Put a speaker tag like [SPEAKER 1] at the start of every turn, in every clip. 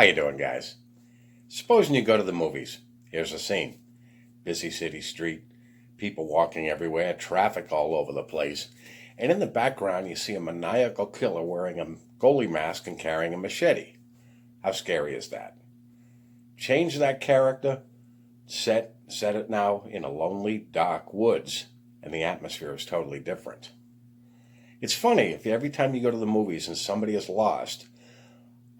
[SPEAKER 1] How you doing, guys? Supposing you go to the movies. Here's a scene. Busy city street, people walking everywhere, traffic all over the place. And in the background, you see a maniacal killer wearing a goalie mask and carrying a machete. How scary is that? Change that character, set it now in a lonely, dark woods, and the atmosphere is totally different. It's funny, if every time you go to the movies and somebody is lost,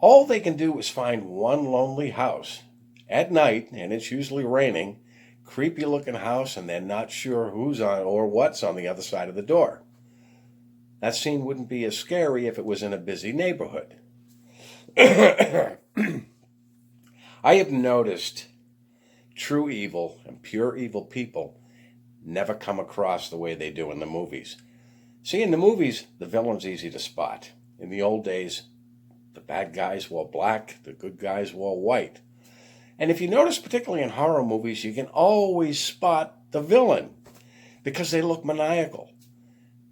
[SPEAKER 1] all they can do is find one lonely house at night, and it's usually raining, creepy looking house, and they're not sure who's on or what's on the other side of the door. That scene wouldn't be as scary if it was in a busy neighborhood. I have noticed true evil and pure evil people never come across the way they do in the movies. See, in the movies, the villain's easy to spot. In the old days, the bad guys wore black, the good guys wore white. And if you notice, particularly in horror movies, you can always spot the villain because they look maniacal.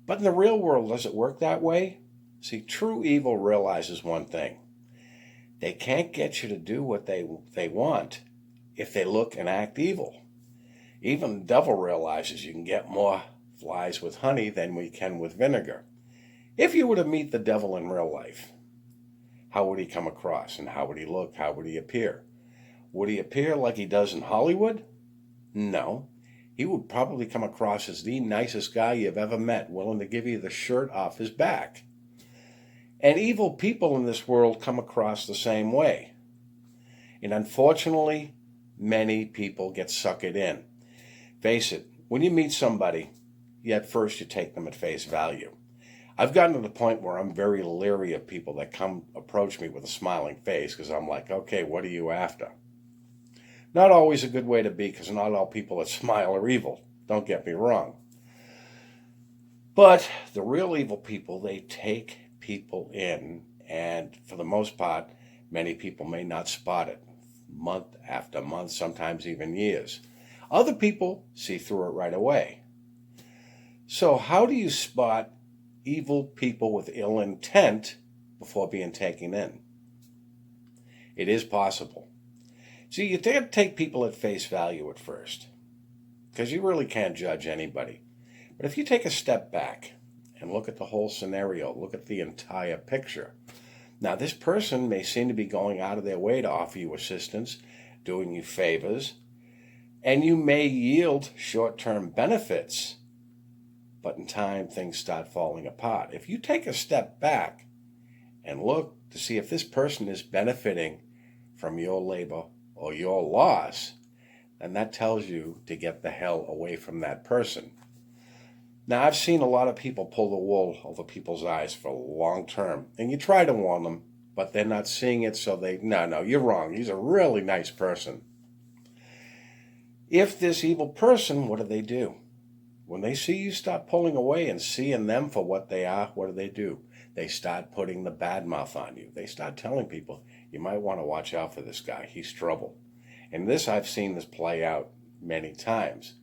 [SPEAKER 1] But in the real world, does it work that way? See, true evil realizes one thing. They can't get you to do what they want if they look and act evil. Even the devil realizes you can get more flies with honey than we can with vinegar. If you were to meet the devil in real life, how would he come across and how would he look? How would he appear? Would he appear like he does in Hollywood? No. He would probably come across as the nicest guy you've ever met, willing to give you the shirt off his back. And evil people in this world come across the same way. And unfortunately, many people get suckered in. Face it, when you meet somebody, at first you take them at face value. I've gotten to the point where I'm very leery of people that come approach me with a smiling face because I'm like, okay, what are you after? Not always a good way to be because not all people that smile are evil. Don't get me wrong. But the real evil people, they take people in, and for the most part, many people may not spot it. Month after month, sometimes even years. Other people see through it right away. So how do you spot evil people with ill intent before being taken in? It is possible. See, you can't take people at face value at first, because you really can't judge anybody. But if you take a step back and look at the whole scenario, look at the entire picture. Now, this person may seem to be going out of their way to offer you assistance, doing you favors, and you may yield short-term benefits, but in time, things start falling apart. If you take a step back and look to see if this person is benefiting from your labor or your loss, then that tells you to get the hell away from that person. Now, I've seen a lot of people pull the wool over people's eyes for long term, and you try to warn them, but they're not seeing it, so no, you're wrong. He's a really nice person. If this evil person, what do? When they see you start pulling away and seeing them for what they are, what do? They start putting the bad mouth on you. They start telling people, you might want to watch out for this guy. He's trouble. And I've seen this play out many times.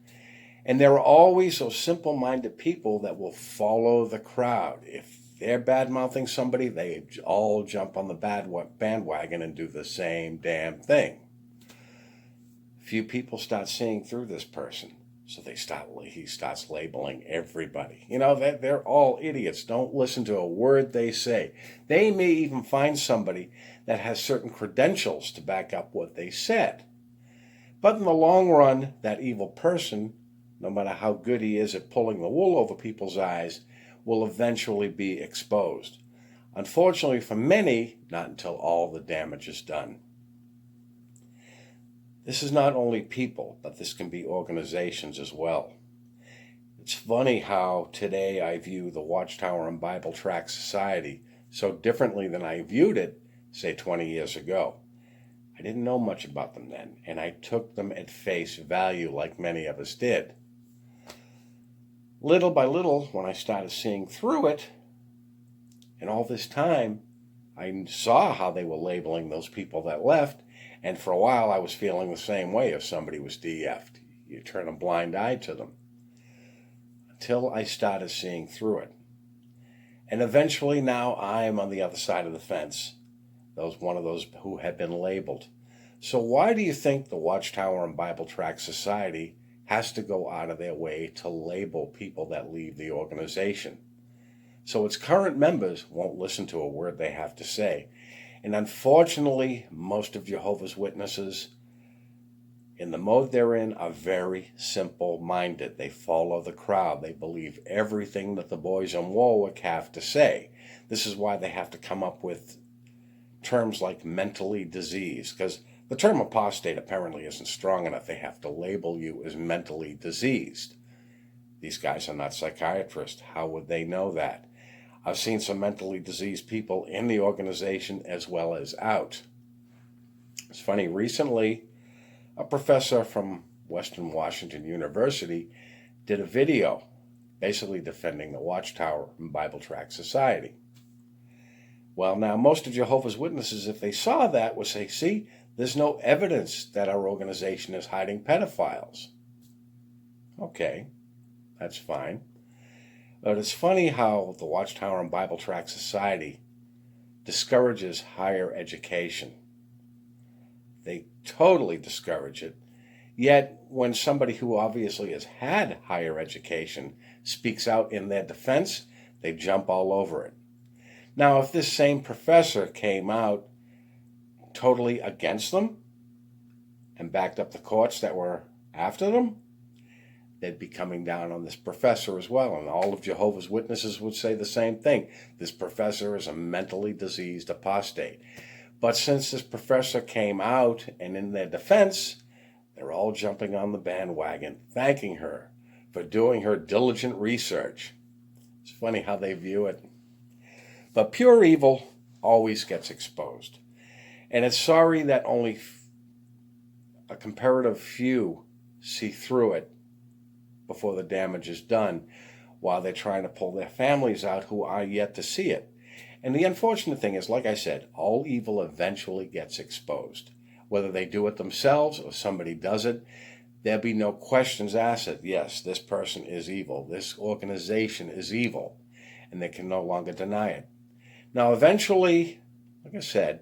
[SPEAKER 1] And there are always those simple-minded people that will follow the crowd. If they're bad-mouthing somebody, they all jump on the bandwagon and do the same damn thing. Few people start seeing through this person. So he starts labeling everybody. They're all idiots. Don't listen to a word they say. They may even find somebody that has certain credentials to back up what they said. But in the long run, that evil person, no matter how good he is at pulling the wool over people's eyes, will eventually be exposed. Unfortunately for many, not until all the damage is done. This is not only people, but this can be organizations as well. It's funny how today I view the Watchtower and Bible Tract Society so differently than I viewed it, say, 20 years ago. I didn't know much about them then, and I took them at face value like many of us did. Little by little, when I started seeing through it, and all this time, I saw how they were labeling those people that left, and for a while I was feeling the same way if somebody was DF'd. You turn a blind eye to them. Until I started seeing through it. And eventually now I'm on the other side of the fence. one of those who had been labeled. So why do you think the Watchtower and Bible Tract Society has to go out of their way to label people that leave the organization? So its current members won't listen to a word they have to say. And unfortunately, most of Jehovah's Witnesses, in the mode they're in, are very simple-minded. They follow the crowd. They believe everything that the boys in Warwick have to say. This is why they have to come up with terms like mentally diseased, because the term apostate apparently isn't strong enough. They have to label you as mentally diseased. These guys are not psychiatrists. How would they know that? I've seen some mentally diseased people in the organization as well as out. It's funny, recently, a professor from Western Washington University did a video basically defending the Watchtower and Bible Tract Society. Well, now, most of Jehovah's Witnesses, if they saw that, would say, see, there's no evidence that our organization is hiding pedophiles. Okay, that's fine. But it's funny how the Watchtower and Bible Tract Society discourages higher education. They totally discourage it. Yet, when somebody who obviously has had higher education speaks out in their defense, they jump all over it. Now, if this same professor came out totally against them and backed up the courts that were after them, they'd be coming down on this professor as well. And all of Jehovah's Witnesses would say the same thing. This professor is a mentally diseased apostate. But since this professor came out and in their defense, they're all jumping on the bandwagon, thanking her for doing her diligent research. It's funny how they view it. But pure evil always gets exposed. And it's sorry that only a comparative few see through it before the damage is done, while they're trying to pull their families out who are yet to see it. And the unfortunate thing is, like I said, all evil eventually gets exposed. Whether they do it themselves or somebody does it, there'll be no questions asked that, yes, this person is evil, this organization is evil, and they can no longer deny it. Now, eventually, like I said,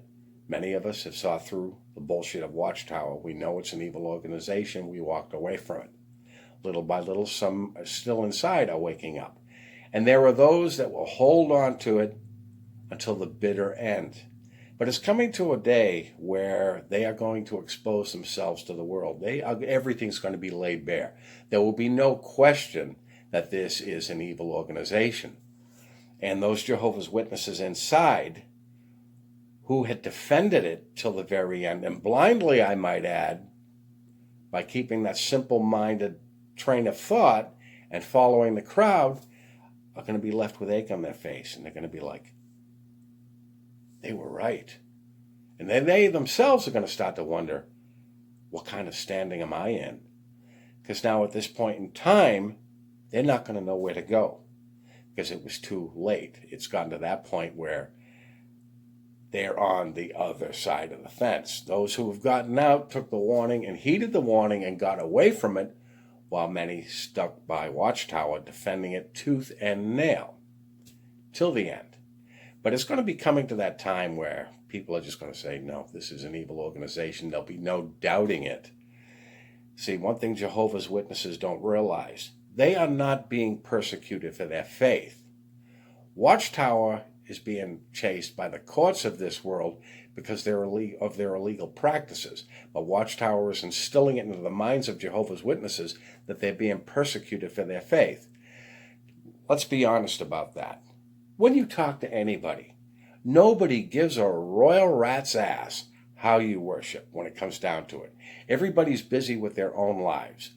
[SPEAKER 1] many of us have saw through the bullshit of Watchtower. We know it's an evil organization. We walked away from it. Little by little, some still inside are waking up. And there are those that will hold on to it until the bitter end. But it's coming to a day where they are going to expose themselves to the world. Everything's going to be laid bare. There will be no question that this is an evil organization. And those Jehovah's Witnesses inside who had defended it till the very end, and blindly, I might add, by keeping that simple-minded train of thought and following the crowd, are going to be left with ache on their face. And they're going to be like, they were right. And then they themselves are going to start to wonder, what kind of standing am I in? Because now at this point in time, they're not going to know where to go because it was too late. It's gotten to that point where they're on the other side of the fence. Those who have gotten out took the warning and heeded the warning and got away from it, while many stuck by Watchtower, defending it tooth and nail till the end. But it's going to be coming to that time where people are just going to say, no, this is an evil organization. There'll be no doubting it. See, one thing Jehovah's Witnesses don't realize, they are not being persecuted for their faith. Watchtower is being chased by the courts of this world because of their illegal practices. But Watchtower is instilling it into the minds of Jehovah's Witnesses that they're being persecuted for their faith. Let's be honest about that. When you talk to anybody, nobody gives a royal rat's ass how you worship when it comes down to it. Everybody's busy with their own lives.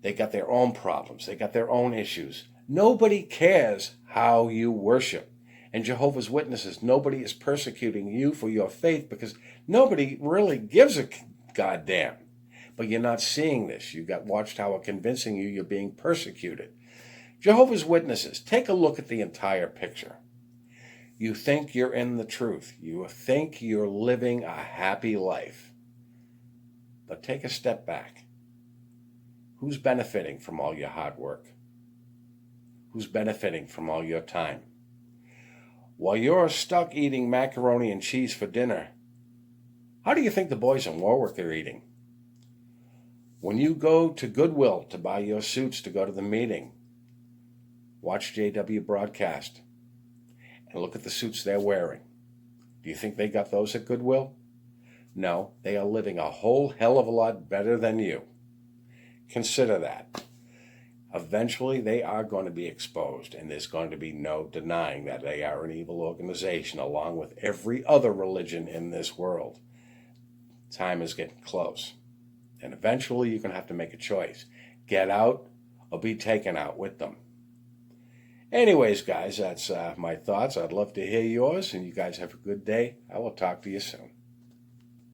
[SPEAKER 1] They got their own problems. They got their own issues. Nobody cares how you worship. And Jehovah's Witnesses, nobody is persecuting you for your faith because nobody really gives a goddamn. But you're not seeing this. You got Watchtower convincing you you're being persecuted. Jehovah's Witnesses, take a look at the entire picture. You think you're in the truth. You think you're living a happy life. But take a step back. Who's benefiting from all your hard work? Who's benefiting from all your time? while you're stuck eating macaroni and cheese for dinner, how do you think the boys in Warwick are eating? When you go to Goodwill to buy your suits to go to the meeting, watch JW broadcast and look at the suits they're wearing. Do you think they got those at Goodwill? No, they are living a whole hell of a lot better than you. Consider that. Eventually, they are going to be exposed, and there's going to be no denying that they are an evil organization, along with every other religion in this world. Time is getting close, and eventually you're going to have to make a choice. Get out or be taken out with them. Anyways, guys, that's my thoughts. I'd love to hear yours, and you guys have a good day. I will talk to you soon.